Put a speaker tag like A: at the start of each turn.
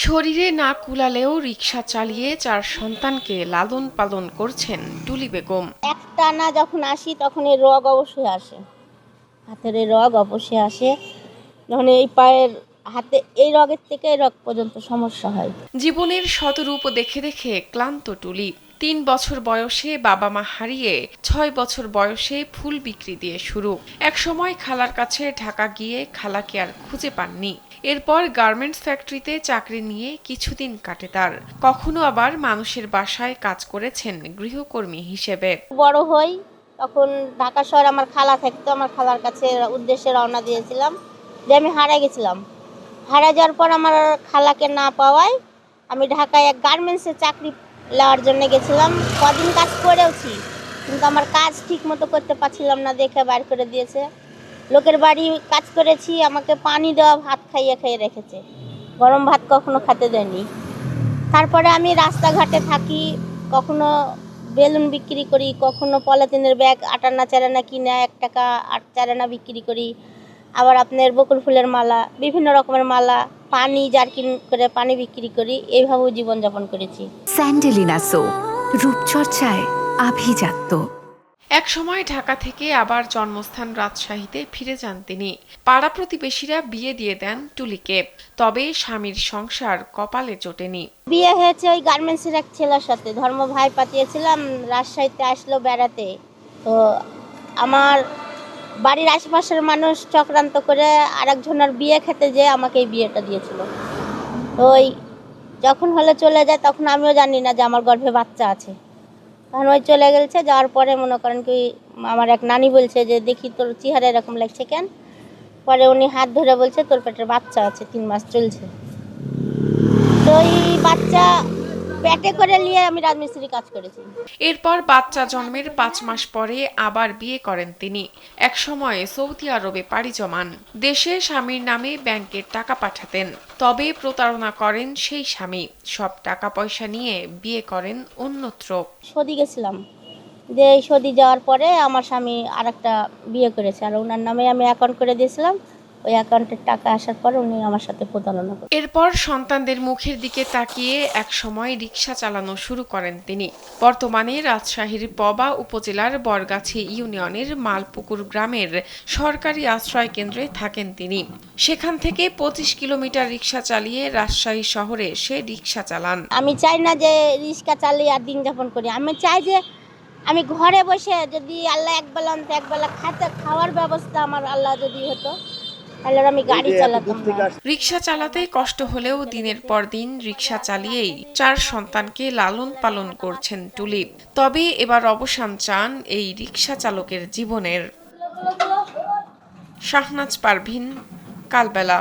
A: শরীরে না কুলালেও রিকশা চালিয়ে 4 সন্তানকে লালন পালন করছেন টুলি বেগম।
B: একটানা যখন আসি তখন এই রগ অবশ্যই আসে, হাতের এই রগ অবশ্যই আসে। যখন এই পায়ের হাতে এই রগের থেকে এই রগ পর্যন্ত সমস্যা হয়।
A: জীবনের শতরূপ দেখে দেখে ক্লান্ত টুলি 3 বছর বয়সে বাবা মা হারিয়ে 6 বছর বয়সে ফুল বিক্রি দিয়ে শুরু। একসময় খালার কাছে ঢাকা গিয়ে খালাকে আর খুঁজে পাননি। এরপর গার্মেন্টস ফ্যাক্টরিতে চাকরি নিয়ে কিছুদিন কাটে তার। কখনো আবার মানুষের বাসায় কাজ করেছেন গৃহকর্মী হিসেবে।
B: বড় হই তখন ঢাকা শহরে আমার খালা থাকতো, আমার খালার কাছে উদ্দেশ্যে রওনা দিয়েছিলাম যে আমি হারিয়ে গেছিলাম। হারা যাওয়ার পর আমার খালাকে না পাওয়ায় আমি ঢাকায় এক গার্মেন্টসে চাকরি নেওয়ার জন্য গেছিলাম। কদিন কাজ করেওছি, কিন্তু আমার কাজ ঠিক মতো করতে পারছিলাম না দেখে বাইর করে দিয়েছে। লোকের বাড়ি কাজ করেছি, আমাকে পানি দেওয়া ভাত খাইয়ে খাইয়ে রেখেছে, গরম ভাত কখনো খেতে দেয়নি। তারপরে আমি রাস্তাঘাটে থাকি, কখনো বেলুন বিক্রি করি, কখনো পলিথিনের ব্যাগ আটানা চারানা কিনে 1 টাকা 8 চারানা বিক্রি করি। আবার আপনার বকুল ফুলের মালা, বিভিন্ন রকমের মালা, পানি জারকিন করে পানি বিক্রি করি। এইভাবেও জীবনযাপন করেছি।
C: স্যান্ডেলিনা সো, রূপচর্চায় আভিজাত্য।
A: এক সময় ঢাকা থেকে আবার জন্মস্থান রাজশাহীতে ফিরে যান তিনি। পাড়া প্রতিবেশীরা বিয়ে দিয়ে দেন টুলিকে, তবে স্বামীর সংসার কপালে জোটেনি।
B: বিয়ে হয়েছে ওই গার্মেন্টসের এক ছেলের সাথে, ধর্ম ভাই পাঠিয়েছিলাম, রাজশাহীতে আসলো বেড়াতে। তো আমার বাড়ির আশেপাশের মানুষ চক্রান্ত করে আরেকজনের বিয়ে খেতে যেয়ে আমাকে এই বিয়েটা দিয়েছিল। তো ওই যখন হলে চলে যায় তখন আমিও জানি না যে আমার গর্ভে বাচ্চা আছে। তখন ওই চলে গেছে, যাওয়ার পরে মনে করেন কি আমার এক নানি বলছে যে দেখি তোর চেহারা এরকম লাগছে কেন। পরে উনি হাত ধরে বলছে তোর পেটের বাচ্চা আছে, 3 মাস চলছে। তো এই বাচ্চা পেটে করে নিয়ে আমি রাজমিস্ত্রি কাজ করেছি।
A: এরপর বাচ্চা জন্মের 5 মাস পরে আবার বিয়ে করেন তিনি। এক সময় সৌদি আরবে পাড়ি জমান। দেশে স্বামীর নামে ব্যাংকের টাকা পাঠাতেন, তবে প্রতারণা করেন সেই স্বামী। সব টাকা পয়সা নিয়ে বিয়ে করেন অন্যত্র।
B: সৌদি গেছিলাম, যে এই সৌদি যাওয়ার পরে আমার স্বামী আরেকটা বিয়ে করেছে, আর ওনার নামে আমি অ্যাকাউন্ট করে দিয়েছিলাম। ওই অ্যাকাউন্টের টাকা আসার পর উনি আমার সাথে প্রতারণা করেন।
A: এরপর সন্তানদের মুখের দিকে তাকিয়ে একসময় রিকশা চালানো শুরু করেন তিনি। বর্তমানে রাজশাহীর পবা উপজেলার বরগাছি ইউনিয়নের মালপুকুর গ্রামের সরকারি আশ্রয় কেন্দ্রে থাকেন তিনি। সেখান থেকে 25 কিলোমিটার রিকশা চালিয়ে রাজশাহী শহরে সে রিকশা চালান।
B: আমি চাই না যে রিক্সা চালিয়ে আর দিন যাপন করি। আমি চাই যে আমি ঘরে বসে যদি আল্লাহ একবেলা অন্ত একবেলা খাওয়ার ব্যবস্থা আমার আল্লাহ যদি হতো, তাহলে আমি গাড়ি চালাতাম না।
A: রিকশা চালাতে কষ্ট হলেও দিনের পর দিন রিকশা চালিয়েই 4 সন্তানকে লালন পালন করছেন টুলি। তবে এবার অবসান চান এই রিকশা চালকের জীবনের। শাহনাজ পারভীন, কালবেলা।